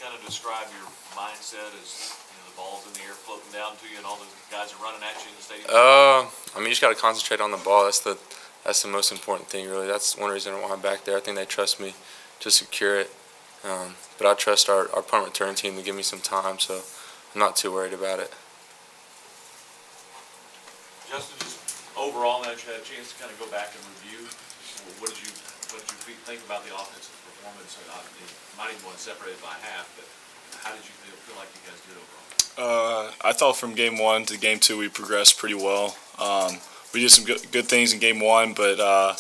kind of describe your mindset as the ball's in the air floating down to you and all the guys are running at you in the stadium? I mean, you just got to concentrate on the ball. That's the most important thing, really. That's one reason why I'm back there. I think they trust me to secure it. But I trust our punt return team to give me some time, so I'm not too worried about it. Justin, just overall, now that you had a chance to kind of go back and review, what did you think about the offensive performance? You might even want to separate it by half, but how did you feel like you guys did overall? I thought from game 1 to game 2 we progressed pretty well. We did some good things in game 1, but I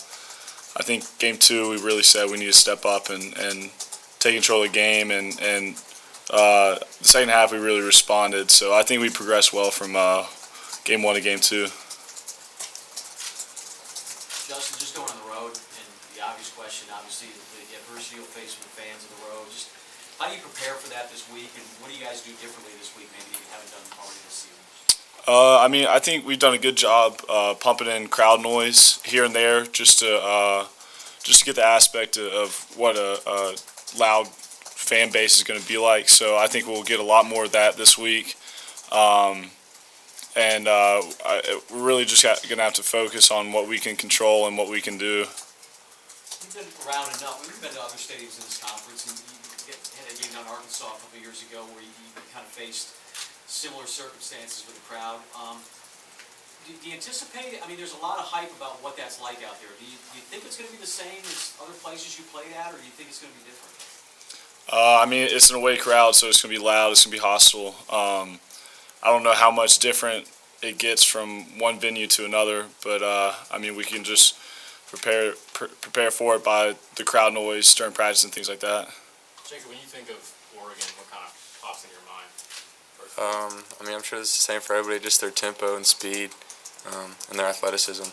think game 2 we really said we need to step up and take control of the game, and the second half we really responded. So I think we progressed well from game 1 to game 2. Justin, just going on the road, and the obvious question, obviously, the adversity you'll face with the fans on the road. Just how do you prepare for that this week, and what do you guys do differently this week, maybe that you haven't done already this season? I mean, I think we've done a good job pumping in crowd noise here and there, just to get the aspect of what a loud fan base is going to be like. So I think we'll get a lot more of that this week. We're really just going to have to focus on what we can control and what we can do. You've been around enough. We've been to other stadiums in this conference, and you had a game down in Arkansas a couple of years ago where you kind of faced similar circumstances with the crowd. Do you anticipate, I mean, there's a lot of hype about what that's like out there. Do you think it's going to be the same as other places you played at, or do you think it's going to be different? I mean, it's an away crowd, so it's going to be loud, it's going to be hostile. I don't know how much different it gets from one venue to another, but I mean, we can just prepare for it by the crowd noise during practice and things like that. Jacob, when you think of Oregon, what kind of pops in your mind? I mean, I'm sure it's the same for everybody, just their tempo and speed and their athleticism.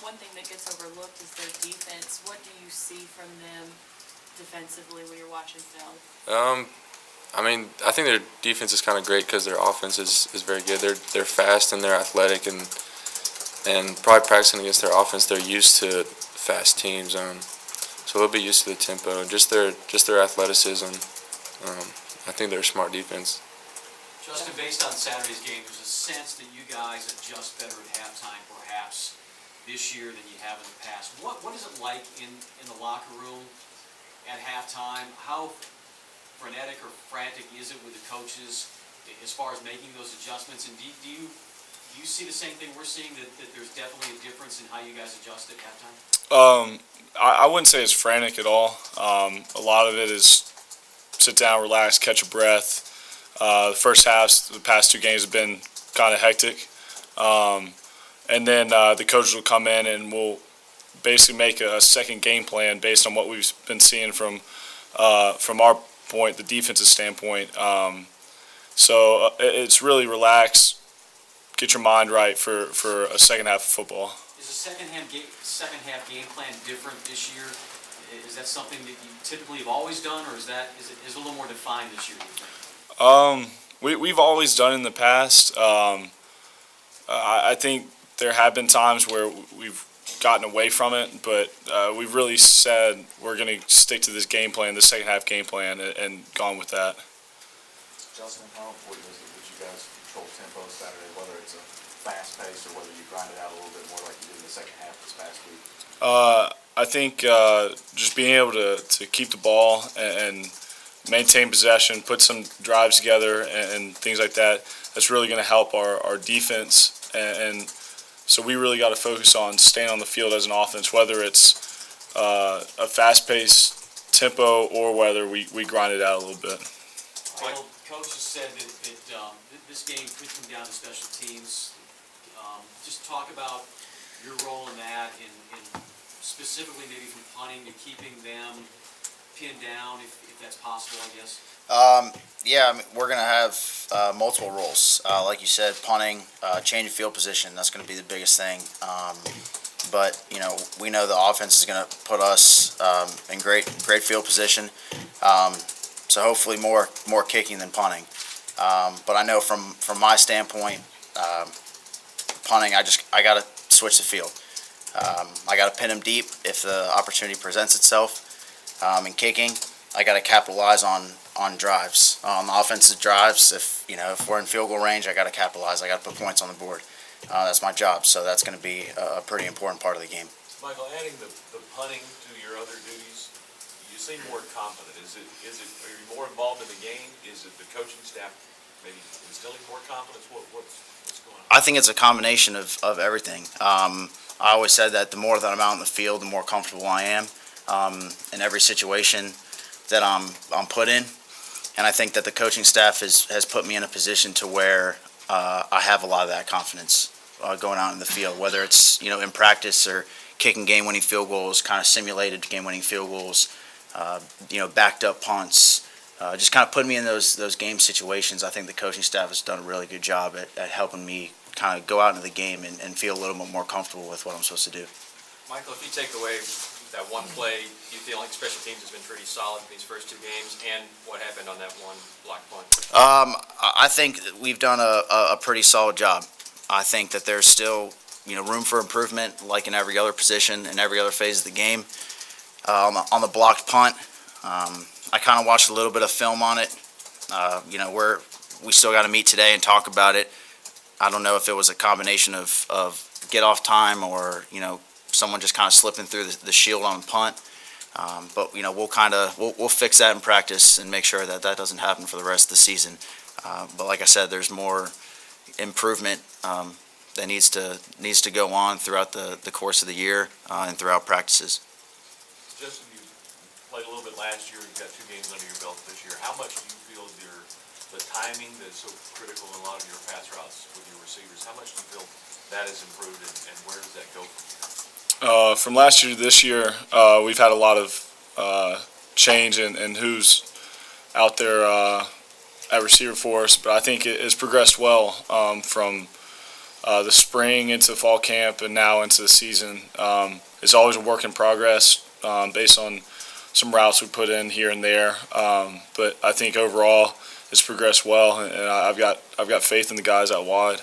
One thing that gets overlooked is their defense. What do you see from them defensively when you're watching film? I mean, I think their defense is kind of great because their offense is very good. They're fast and they're athletic, and probably practicing against their offense, they're used to fast teams. So they'll be used to the tempo, just their athleticism. I think they're a smart defense. Justin, based on Saturday's game, there's a sense that you guys adjust better at halftime, perhaps this year than you have in the past. What is it like in the locker room at halftime? How frenetic or frantic is it with the coaches as far as making those adjustments? And do you see the same thing we're seeing, that there's definitely a difference in how you guys adjust at halftime? I wouldn't say it's frantic at all. A lot of it is sit down, relax, catch a breath. The first halves, the past 2 games have been kind of hectic. And then the coaches will come in and we'll basically make a second game plan based on what we've been seeing from our point, the defensive standpoint. So it's really relax, get your mind right for a second half of football. Is the second half game plan different this year? Is that something that you typically have always done, or is it a little more defined this year, do you think? We've always done it in the past. I think there have been times where we've gotten away from it, but we've really said we're going to stick to this game plan, the second half game plan, and gone with that. Justin, how important is it that you guys control tempo Saturday, whether it's a fast pace or whether you grind it out a little bit more like you did in the second half this past week? I think just being able to keep the ball and maintain possession, put some drives together and things like that, that's really going to help our defense. And so we really got to focus on staying on the field as an offense, whether it's a fast-paced tempo or whether we grind it out a little bit. Well, Coach has said that this game could come down to special teams. Just talk about your role in that, and specifically maybe from punting to keeping them pinned down, if that's possible, I guess. Yeah, I mean, we're going to have multiple roles. Like you said, punting, change of field position, that's going to be the biggest thing. But, we know the offense is going to put us in great field position. So hopefully more kicking than punting. But I know from my standpoint, punting, I got to switch the field. I got to pin them deep if the opportunity presents itself. In kicking, I got to capitalize on drives, on offensive drives. If we're in field goal range, I got to capitalize. I got to put points on the board. That's my job, so that's going to be a pretty important part of the game. Michael, adding the punting to your other duties, you seem more confident. Are you more involved in the game? Is it the coaching staff maybe instilling more confidence? What's going on? I think it's a combination of everything. I always said that the more that I'm out in the field, the more comfortable I am in every situation that I'm put in. And I think that the coaching staff has put me in a position to where I have a lot of that confidence going out in the field, whether it's in practice or kicking game-winning field goals, kind of simulated game-winning field goals, backed up punts, just kind of putting me in those game situations. I think the coaching staff has done a really good job at helping me kind of go out into the game and feel a little bit more comfortable with what I'm supposed to do. Michael, if you take away that one play, you feel like special teams has been pretty solid in these first two games, and what happened on that one block punt? I think we've done a pretty solid job. I think that there's still room for improvement, like in every other position and every other phase of the game. On the blocked punt, I kind of watched a little bit of film on it. We still got to meet today and talk about it. I don't know if it was a combination of get off time or someone just kind of slipping through the shield on the punt. But we'll fix that in practice and make sure that doesn't happen for the rest of the season. But like I said, there's more improvement that needs to go on throughout the course of the year and throughout practices. Justin, you played a little bit last year. You've got 2 games under your belt this year. How much do you feel the timing that's so critical in a lot of your pass routes with your receivers, how much do you feel that has improved, and where does that go from here? From last year to this year, we've had a lot of change in who's out there at receiver for us, but I think it has progressed well from the spring into fall camp and now into the season. It's always a work in progress based on some routes we put in here and there, but I think overall it's progressed well, and I've got faith in the guys out wide.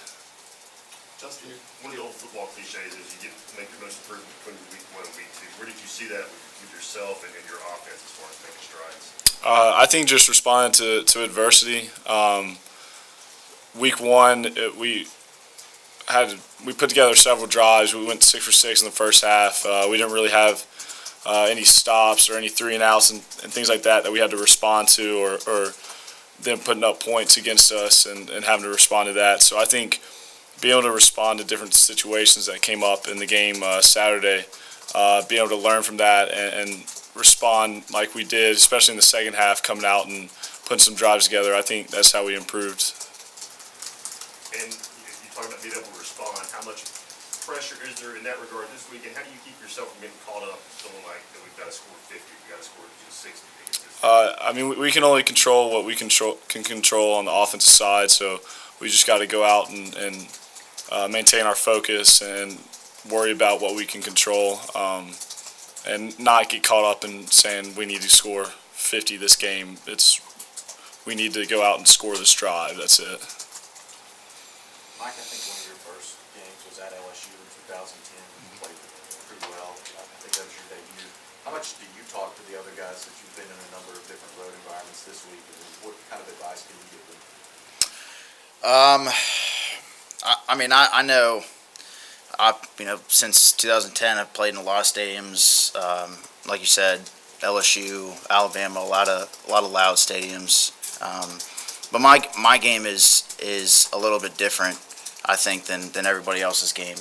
Justin, one of the old football cliches is you get to make the most improvement between week 1 and week 2. Where did you see that with yourself and your offense as far as making strides? I think just responding to adversity. Week 1, we put together several drives. We went 6 for 6 in the first half. We didn't really have any stops or any 3 and outs and things like that we had to respond to, or them putting up points against us and having to respond to that. So I think being able to respond to different situations that came up in the game Saturday, being able to learn from that and respond like we did, especially in the second half, coming out and putting some drives together, I think that's how we improved. And you talk about being able to respond. How much pressure is there in that regard this week, and how do you keep yourself from getting caught up feeling like we've got to score 50, we've got to score 60? I mean, we can only control what we can control on the offensive side, so we just got to go out and maintain our focus and worry about what we can control, and not get caught up in saying we need to score 50 this game. We need to go out and score this drive. That's it. Mike, I think one of your first games was at LSU in 2010. You played pretty well. I think that was your debut. How much do you talk to the other guys that you've been in a number of different road environments this week, and what kind of advice can you give them? I know, since 2010, I've played in a lot of stadiums. Like you said, LSU, Alabama, a lot of loud stadiums. But my game is a little bit different, I think, than everybody else's game.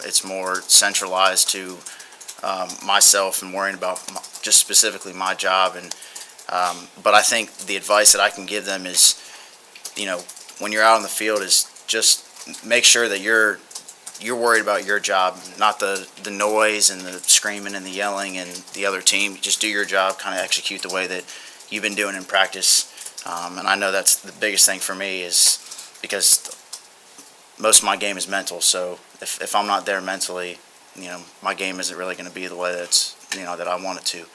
It's more centralized to myself and worrying about just specifically my job. But I think the advice that I can give them is, when you're out on the field, is just make sure that you're worried about your job, not the noise and the screaming and the yelling and the other team. Just do your job, kind of execute the way that you've been doing in practice. And I know that's the biggest thing for me, is because most of my game is mental. So if I'm not there mentally, my game isn't really going to be the way that I want it to.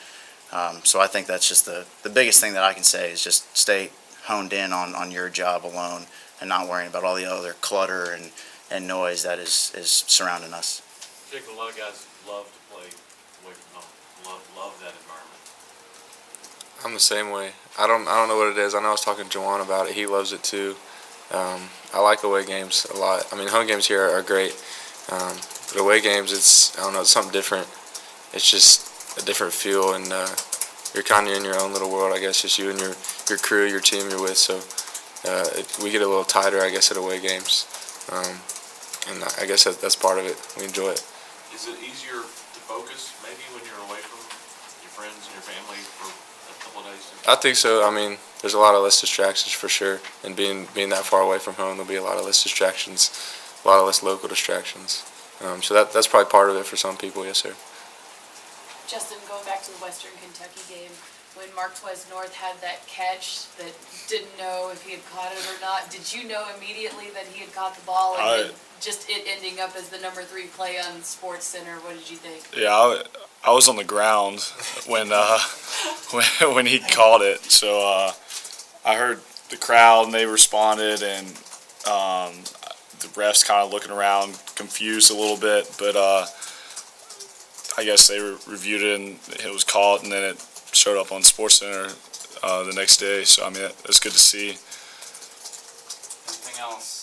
So I think that's just the biggest thing that I can say, is just stay honed in on your job alone and not worrying about all the other clutter and noise that is surrounding us. Particularly, a lot of guys love to play away from home, love that environment. I'm the same way. I don't know what it is. I know I was talking to Juwan about it. He loves it too. I like away games a lot. I mean, home games here are great. But away games, it's something different. It's just a different feel, and you're kind of in your own little world, I guess. Just you and your crew, your team you're with. So we get a little tighter, I guess, at away games. And I guess that's part of it. We enjoy it. Is it easier to focus maybe when you're away from your friends and your family for a couple of days? I think so. I mean, there's a lot of less distractions for sure. And being that far away from home, there'll be a lot of less distractions, a lot of less local distractions. So that's probably part of it for some people, yes, sir. Justin, going back to the Western Kentucky game, when Marquez North had that catch that didn't know if he had caught it or not, did you know immediately that he had caught the ball? And then just it ending up as the number 3 play on Sports Center, what did you think? Yeah, I was on the ground when when he called it. So I heard the crowd and they responded, and the refs kind of looking around, confused a little bit. But I guess they reviewed it and it was caught, and then it showed up on Sports Center the next day. So I mean, that's good to see. Anything else?